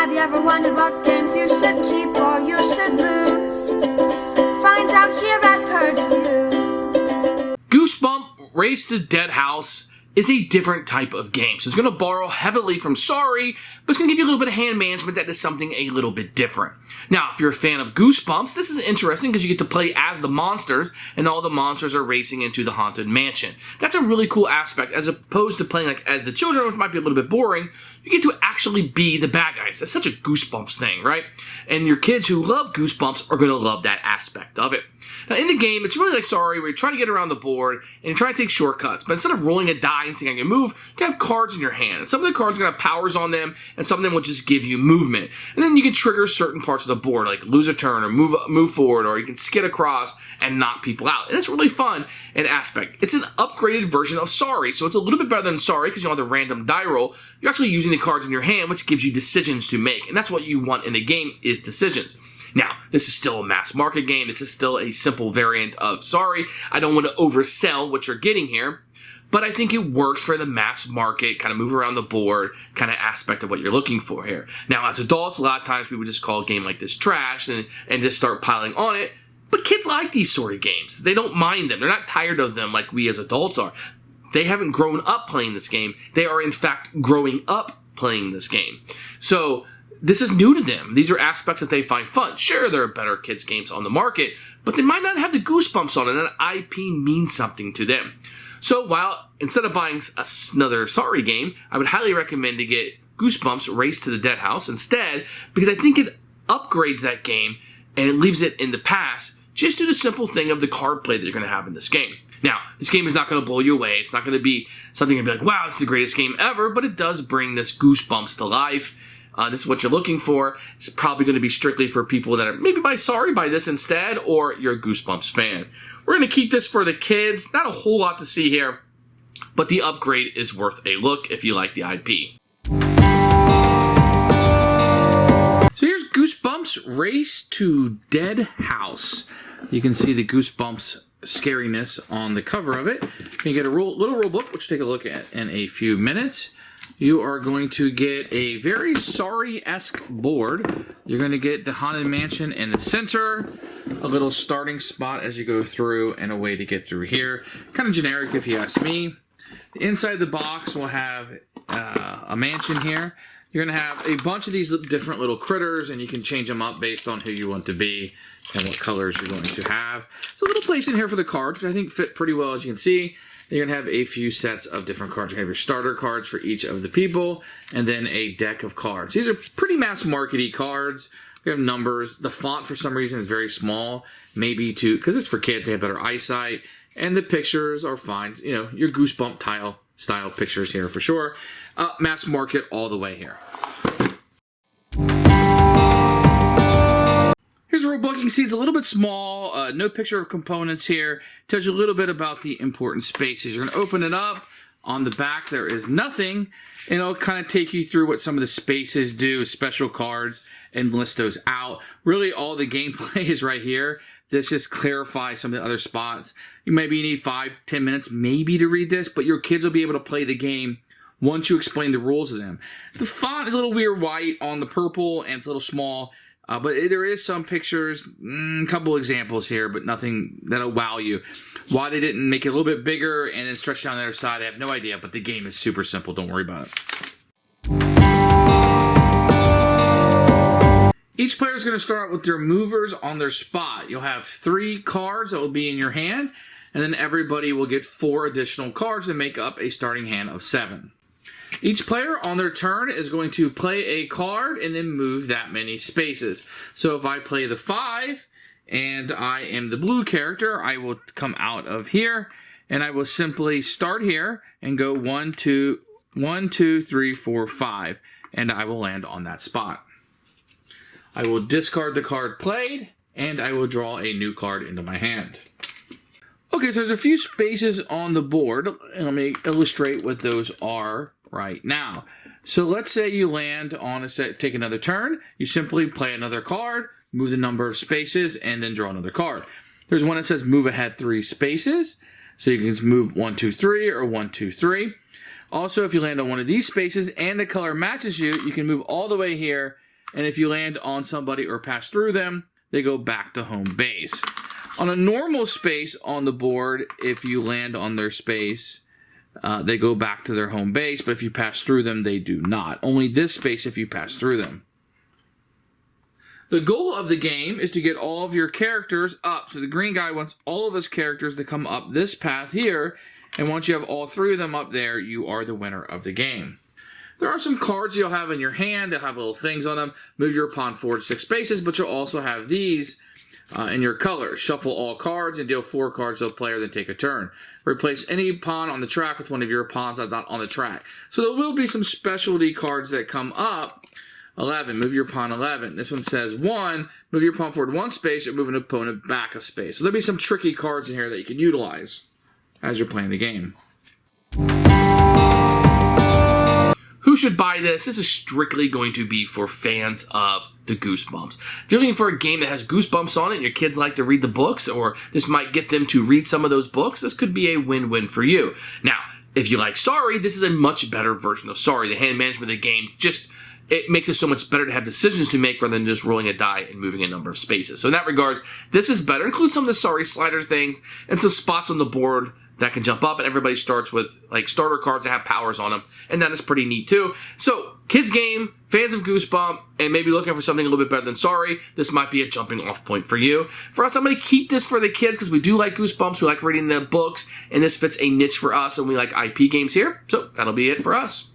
Have you ever wondered what games you should keep or you should lose? Find out here at Purge Reviews. Goosebumps Race to Dead House is a different type of game. So it's going to borrow heavily from Sorry, but it's going to give you a little bit of hand management that is something a little bit different. Now, if you're a fan of Goosebumps, this is interesting because you get to play as the monsters, and all the monsters are racing into the haunted mansion. That's a really cool aspect, as opposed to playing like as the children, which might be a little bit boring. You get to actually be the bad guys. That's such a Goosebumps thing, right? And your kids who love Goosebumps are going to love that aspect of it. Now, in the game, it's really like Sorry, where you try to get around the board and you try to take shortcuts. But instead of rolling a die and seeing how you move, you have cards in your hand. And some of the cards are going to have powers on them, and some of them will just give you movement. And then you can trigger certain parts of the board, like lose a turn or move forward, or you can skid across and knock people out. And it's really fun in aspect. It's an upgraded version of Sorry, so it's a little bit better than Sorry because you don't have the random die roll. You're actually using the cards in your hand, which gives you decisions to make. And that's what you want in a game, is decisions. Now, this is still a mass market game. This is still a simple variant of Sorry. I don't want to oversell what you're getting here, but I think it works for the mass market, kind of move around the board kind of aspect of what you're looking for here. Now, as adults, a lot of times we would just call a game like this trash and just start piling on it, but kids like these sort of games. They don't mind them. They're not tired of them like we as adults are. They haven't grown up playing this game. They are, in fact, growing up playing this game. So this is new to them. These are aspects that they find fun. Sure, there are better kids' games on the market, but they might not have the Goosebumps on it, and that IP means something to them. So while, instead of buying another Sorry game, I would highly recommend to get Goosebumps Race to the Dead House instead, because I think it upgrades that game, and it leaves it in the past, just do the simple thing of the card play that you're going to have in this game. Now, this game is not going to blow you away. It's not going to be something you'll be like, wow, this is the greatest game ever, but it does bring this Goosebumps to life. This is what you're looking for. It's probably going to be strictly for people that are maybe buy this instead, or you're a Goosebumps fan. We're going to keep this for the kids. Not a whole lot to see here, but the upgrade is worth a look if you like the IP. So here's Goosebumps Race to Dead House. You can see the Goosebumps scariness on the cover of it. You get a little rule book, which we'll take a look at in a few minutes. You are going to get a very Sorry-esque board. You're going to get the Haunted Mansion in the center, a little starting spot as you go through, and a way to get through here. Kind of generic if you ask me. Inside the box will have a mansion here. You're going to have a bunch of these different little critters, and you can change them up based on who you want to be and what colors you're going to have. There's a little place in here for the cards, which I think fit pretty well, as you can see. You're going to have a few sets of different cards. You're going to have your starter cards for each of the people, and then a deck of cards. These are pretty mass market-y cards. We have numbers. The font, for some reason, is very small. Maybe because it's for kids, they have better eyesight. And the pictures are fine. You know, your Goosebump style pictures here for sure. Mass market all the way here. Here's a rule book. You can see it's a little bit small. No picture of components here. Tells you a little bit about the important spaces. You're going to open it up. On the back, there is nothing. And it'll kind of take you through what some of the spaces do, special cards, and list those out. Really, all the gameplay is right here. This just clarifies some of the other spots. Maybe you need 5-10 minutes maybe to read this, but your kids will be able to play the game once you explain the rules to them. The font is a little weird white on the purple, and it's a little small. But there is some pictures, a couple examples here, but nothing that'll wow you. Why they didn't make it a little bit bigger and then stretch down the other side, I have no idea, but the game is super simple. Don't worry about it. Each player is going to start out with their movers on their spot. You'll have 3 cards that will be in your hand, and then everybody will get 4 additional cards to make up a starting hand of 7. Each player on their turn is going to play a card and then move that many spaces. So if I play the 5 and I am the blue character, I will come out of here and I will simply start here and go 1, 2, 3, 4, 5, and I will land on that spot. I will discard the card played and I will draw a new card into my hand. Okay, so there's a few spaces on the board, and let me illustrate what those are right now. So let's say you land on take another turn. You simply play another card, move the number of spaces, and then draw another card. There's one that says move ahead 3 spaces. So you can just move 1, 2, 3 or 1, 2, 3. Also, if you land on one of these spaces and the color matches you, you can move all the way here and if you land on somebody or pass through them, they go back to home base. On a normal space on the board, if you land on their space, they go back to their home base, but if you pass through them, they do not. Only this space if you pass through them. The goal of the game is to get all of your characters up. So the green guy wants all of his characters to come up this path here, and once you have all 3 of them up there, you are the winner of the game. There are some cards you'll have in your hand that have little things on them. Move your pawn forward 6 spaces, but you'll also have these in your colors. Shuffle all cards and deal 4 cards to a player, then take a turn. Replace any pawn on the track with one of your pawns that's not on the track. So there will be some specialty cards that come up. 11, move your pawn 11. This one says 1, move your pawn forward 1 space or move an opponent back a space. So there'll be some tricky cards in here that you can utilize as you're playing the game. Who should buy this? This is strictly going to be for fans of the Goosebumps. If you're looking for a game that has Goosebumps on it and your kids like to read the books, or this might get them to read some of those books, this could be a win-win for you. Now, if you like Sorry, this is a much better version of Sorry. The hand management of the game it makes it so much better to have decisions to make rather than just rolling a die and moving a number of spaces. So in that regards, this is better. Include some of the Sorry slider things and some spots on the board that can jump up, and everybody starts with like starter cards that have powers on them, and that is pretty neat too. So, kids game, fans of Goosebump, and maybe looking for something a little bit better than Sorry, this might be a jumping off point for you. For us, I'm going to keep this for the kids because we do like Goosebumps, we like reading the books, and this fits a niche for us, and we like IP games here, so that'll be it for us.